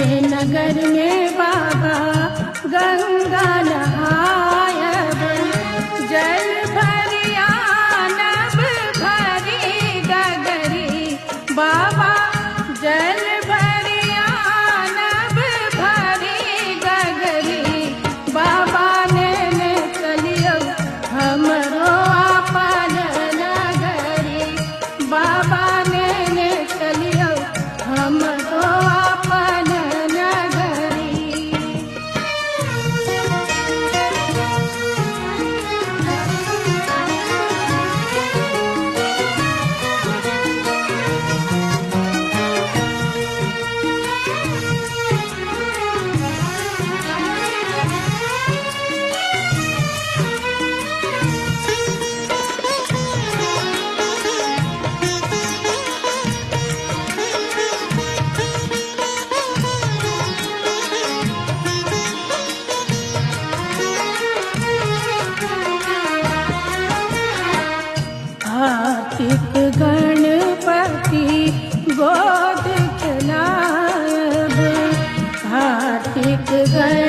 नगर में बाबा गंगा नहायब, जल भरिया नभ भरी गगरी बाबा, जल भरिया नभ भरी गगरी बाबा ने चलियो हमरो आपन नगरी, बाबा ने चलियो हमरो आपन नगरी। कार्तिक गणपति गोद खिलायब, कार्तिक गणपति